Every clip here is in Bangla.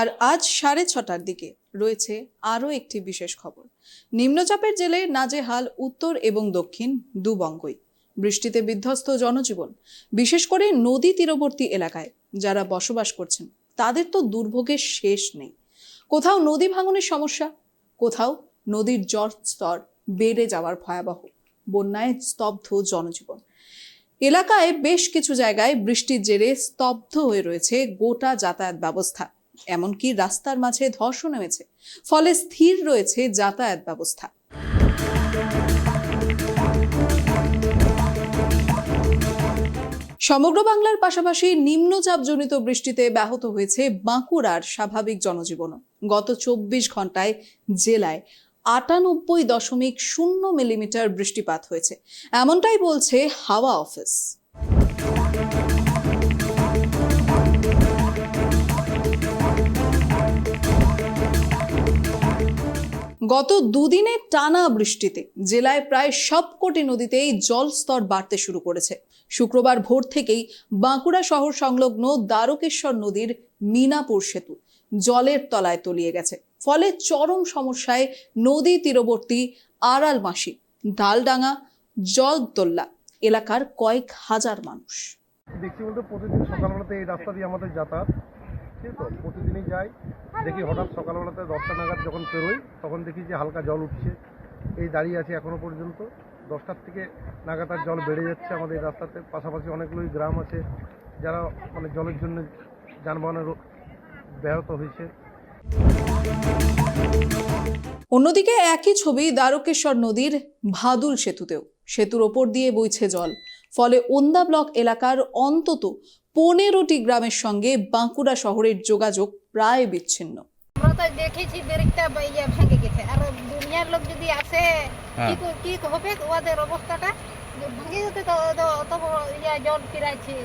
আর আজ 6:30টার দিকে রয়েছে আরও একটি বিশেষ খবর। নিম্নচাপের জেরে নাজেহাল উত্তর এবং দক্ষিণ দুবঙ্গই। বৃষ্টিতে বিধ্বস্ত জনজীবন, বিশেষ করে নদী তীরবর্তী এলাকায় যারা বসবাস করছেন তাদের তো দুর্ভোগের শেষ নেই। কোথাও নদী ভাঙনের সমস্যা, কোথাও নদীর জল স্তর বেড়ে যাওয়ার ভয়াবহ, বন্যায় স্তব্ধ জনজীবন। এলাকায় বেশ কিছু জায়গায় বৃষ্টির জেরে স্তব্ধ হয়ে রয়েছে গোটা যাতায়াত ব্যবস্থা। এমনকি রাস্তার মাঝে ধসও নেমেছে, ফলে স্থির রয়েছে যাতায়াত ব্যবস্থা। সমগ্র বাংলার পাশাপাশি নিম্নচাপজনিত বৃষ্টিতে ব্যাহত হয়েছে বাঁকুড়ার স্বাভাবিক জনজীবন। গত 24 ঘন্টায় জেলায় 98.0 মিলিমিটার বৃষ্টিপাত হয়েছে, এমনটাই বলছে হাওয়া অফিস। গত দুদিনে টানা বৃষ্টিতে জেলায় প্রায় সবকটি নদীতেই জলস্তর বাড়তে শুরু করেছে। শুক্রবার ভোর থেকেই বাঁকুড়া শহর সংলগ্ন দ্বারকেশ্বর নদীর মিনাপুর সেতু জলের তলায় তলিয়ে গেছে। ফলে চরম সমস্যায় নদী তীরবর্তী আড়ালমাসি, ঢালডাঙ্গা, জলদোল্লা এলাকার কয়েক হাজার মানুষ। দেখছি বলতে প্রতিদিন সকালবেলাতে এই রাস্তা দিয়ে আমাদের যাতায়াত, ঠিক তো প্রতিদিনই যাই। দেখি হঠাৎ সকালবেলাতে 10টা নাগাদ যখন পেরোই তখন দেখি যে হালকা জল উঠছে। এই দাঁড়িয়ে আছে এখনো পর্যন্ত। 10টার থেকে নাগাতার জল বেড়ে যাচ্ছে আমাদের এই রাস্তাতে। পাশাপাশি অনেকগুলোই গ্রাম আছে যারা মানে জলের জন্য যানবাহনের ব্যাহত হয়েছে। অন্যদিকে একই ছবি দ্বারকেশ্বর নদীর ভাদুল সেতুতেও। সেতুর ওপর দিয়ে বইছে জল, ফলে ওন্দা ব্লক এলাকার অন্তত 15টি গ্রামের সঙ্গে বাঁকুড়া শহরের যোগাযোগ প্রায় বিচ্ছিন্ন। আমরা তো দেখেছি ব্রিজটা ভেঙে গেছে, আর দুনিয়ার লোক যদি আসে কি হবে ওদের অবস্থাটা? ভেঙে যেতে তো অত বড় জল ফিরাইছে,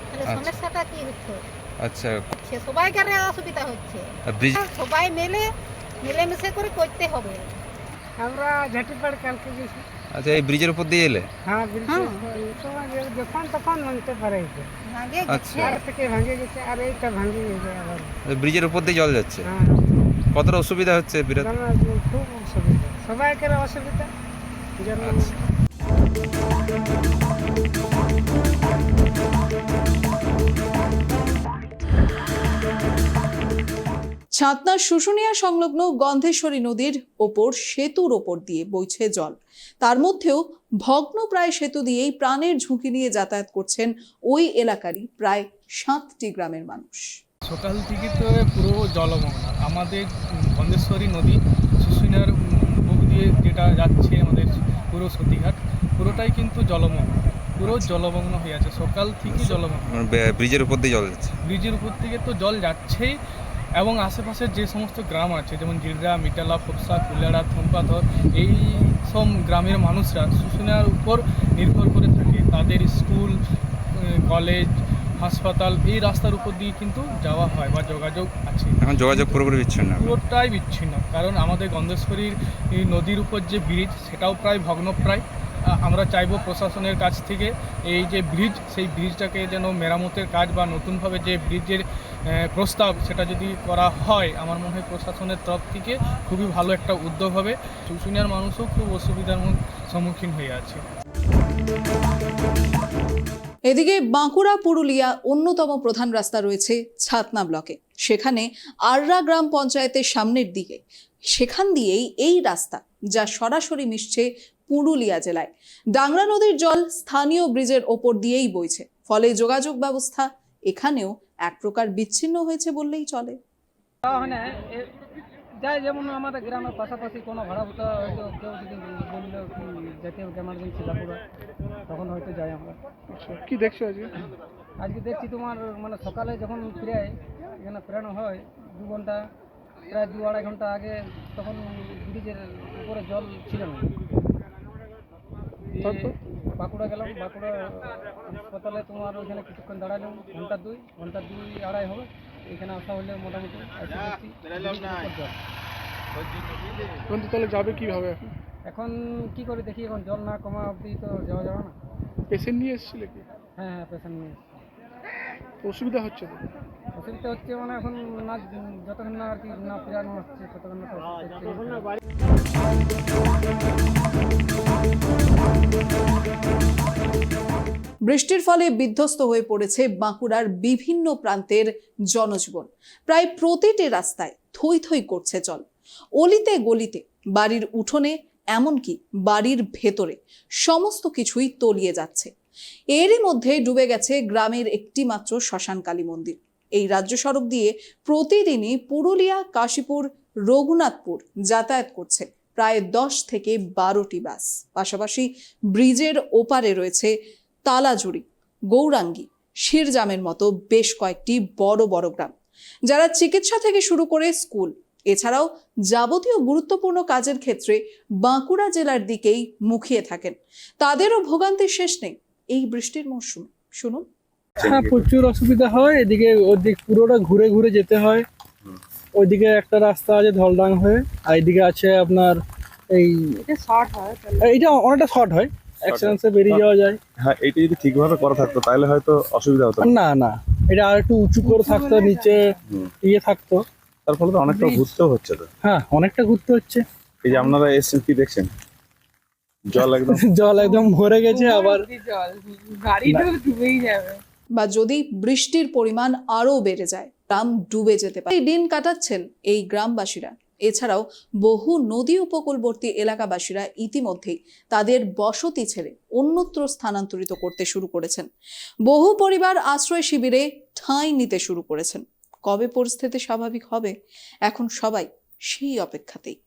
তাহলে সমস্যাটা কি হচ্ছে? আচ্ছা, সবাইকার অসুবিধা হচ্ছে, সবাই মিলেমিশে করে করতে হবে। আমরা ঝাটিপাড় কালকে গেছি। আচ্ছা, এই ব্রিজের উপর দিয়ে এলে? হ্যাঁ, যখন তখন ভাঙতে পারে, আচ্ছা, থেকে ভাঙে গেছে, আর এইটা ভাঙে গেছে আবার। ব্রিজের উপর দিয়ে জল যাচ্ছে। হ্যাঁ, কতটা অসুবিধা হচ্ছে? বিরাট খুব অসুবিধা, সবাইকার অসুবিধা। আচ্ছা। ছাতনার শুশুনিয়া সংলগ্ন গন্ধেশ্বরী নদীর ওপর সেতুর ওপর দিয়ে বইছে জল। তার মধ্যেও ভগ্নপ্রায় সেতু দিয়েই প্রাণের ঝুঁকি নিয়ে যাতায়াত করছেন ওই এলাকারই প্রায় 7টি গ্রামের মানুষ। সকাল থেকে তো পুরো জলমগ্ন আমাদের গন্ধেশ্বরী নদী। শুশুনিয়ার বুক দিয়ে যেটা যাচ্ছে আমাদের পুরো সতীঘাট, পুরোটাই কিন্তু জলমগ্ন, পুরো জলমগ্ন হয়ে আছে সকাল থেকে। জলমগ্ন ব্রিজের উপর দিয়ে জল যাচ্ছে। ব্রিজের উপর থেকে তো জল যাচ্ছেই, এবং আশেপাশের যে সমস্ত গ্রাম আছে যেমন জিলরা, মিটালা, ফোকসা, কুলাড়া, থম্পাধর, এই সব গ্রামের মানুষরা শুশুনিয়ার উপর নির্ভর করে থাকে। তাদের স্কুল, কলেজ, হাসপাতাল এই রাস্তার উপর দিয়ে কিন্তু যাওয়া হয় বা যোগাযোগ আছে। এখন যোগাযোগ পুরোপুরি বিচ্ছিন্ন, পুরোটাই বিচ্ছিন্ন, কারণ আমাদের গন্ধেশ্বরীর এই নদীর উপর যে ব্রিজ সেটাও প্রায় ভগ্নপ্রায়। আমরা চাইব প্রশাসনের কাছ থেকে এই যে ব্রিজ, সেই ব্রিজটাকে যেন মেরামতের কাজ বা নতুনভাবে যে ব্রিজের প্রস্তাব সেটা যদি করা হয়, আমার মনে হয় প্রশাসনের তরফ থেকে খুবই ভালো একটা উদ্যোগ হবে। শুশুনিয়ার মানুষও খুব অসুবিধার সম্মুখীন হয়ে আছে। এদিকে বাঁকুড়া পুরুলিয়া অন্যতম প্রধান রাস্তা রয়েছে ছাতনা ব্লকে। সেখানে আররা গ্রাম পঞ্চায়েতের সামনের দিকে, সেখান দিয়েই এই রাস্তা যা সরাসরি মিশছে পুরুলিয়া জেলায়। ডাংরা নদীর জল স্থানীয় ব্রিজের ওপর দিয়েই বইছে, ফলে যোগাযোগ ব্যবস্থা এখানেও এক প্রকার বিচ্ছিন্ন হয়েছে বললেই চলে। যাই যেমন আমাদের গ্রামের পাশাপাশি কোনো ভাড়া ভুতা হয়তো কেউ যদি বললো কি যেতে এমার্জেন্সি বাঁকুড়া, তখন হয়তো যাই আমরা। কি দেখছো আজকে দেখছি তোমার মানে সকালে যখন ফিরে এখানে ফেরানো হয় 2 ঘন্টা, প্রায় 2-2.5 ঘন্টা আগে, তখন ব্রিজের উপরে জল ছিল না। বাঁকুড়া গেলাম, বাঁকুড়া হাসপাতালে তোমার ওইখানে কিছুক্ষণ দাঁড়ালাম, ঘন্টা 2-2.5 হবে। এখানে আসা হলে মোটামুটি তাহলে যাবে কিভাবে? এখন কি করে দেখি, এখন জল না কমা অবধি তো যাওয়া যাবে না। পেশেন্ট নিয়ে এসেছিলে কি? হ্যাঁ, পেশেন্ট নিয়ে এসেছি। অসুবিধা হচ্ছে তো? অসুবিধা হচ্ছে মানে এখন না, যতক্ষণ না আর কি না ফেরানো হচ্ছে ততক্ষণ না তো অসুবিধা হচ্ছে। বৃষ্টির ফলে বিধ্বস্ত হয়ে পড়েছে বাঁকুড়ার বিভিন্ন প্রান্তের জনজীবন। প্রায় প্রতিটি রাস্তায় থই থই করছে জল। অলিতে গলিতে, বাড়ির উঠোনে, এমনকি বাড়ির ভেতরে সমস্ত কিছুই তলিয়ে যাচ্ছে। এরই মধ্যে ডুবে গেছে গ্রামের একটি মাত্র শ্মশানকালী মন্দির। এই রাজ্য সড়ক দিয়ে প্রতিদিনই পুরুলিয়া, কাশীপুর, রঘুনাথপুর যাতায়াত করছে প্রায় 10 থেকে 12টি বাস। পাশাপাশি ব্রিজের ওপারে রয়েছে তালাজুড়ি, গৌরাঙ্গী, শিরজামের মতো বেশ কয়েকটি বড় বড় গ্রাম, যারা চিকিৎসা থেকে শুরু করে স্কুল, এছাড়াও যাবতীয় গুরুত্বপূর্ণ কাজের ক্ষেত্রে বাঁকুড়া জেলার দিকেই মুখিয়ে থাকেন। তাদেরও ভোগান্তির শেষ নেই এই বৃষ্টির মরশুমে। শুনুন। হ্যাঁ, প্রচুর অসুবিধা হয়। এদিকে ওদিক পুরোটা ঘুরে ঘুরে যেতে হয়। ওইদিকে একটা রাস্তা আছে ধলডাং হয়ে, আর এইদিকে আছে আপনার এই এইটা অনেকটা শর্ট হয়, অ্যাক্সিডেন্টে বেরিয়ে যাওয়া যায়। হ্যাঁ, এইটা যদি ঠিকভাবে করা থাকতো তাহলে হয়তো অসুবিধা হতো না। না না, এটা আর একটু উঁচু করে থাকতো, নিচে ইয়ে থাকতো। তার ফলে তো অনেকটা ঘুরতেও হচ্ছে তো। হ্যাঁ, অনেকটা ঘুরতে হচ্ছে। এই যে আপনারা এসেছেন, কি দেখছেন? জল একদম জল একদম ভরে গেছে। আবার বা যদি বৃষ্টির পরিমাণ আরও বেড়ে যায়, গ্রাম ডুবে যেতে পারে। দিন কাটাচ্ছেন এই গ্রামবাসীরা। এছাড়াও বহু নদী উপকূলবর্তী এলাকাবাসীরা ইতিমধ্যেই তাদের বসতি ছেড়ে অন্যত্র স্থানান্তরিত করতে শুরু করেছেন। বহু পরিবার আশ্রয় শিবিরে ঠাঁই নিতে শুরু করেছেন। কবে পরিস্থিতি স্বাভাবিক হবে, এখন সবাই সেই অপেক্ষাতেই।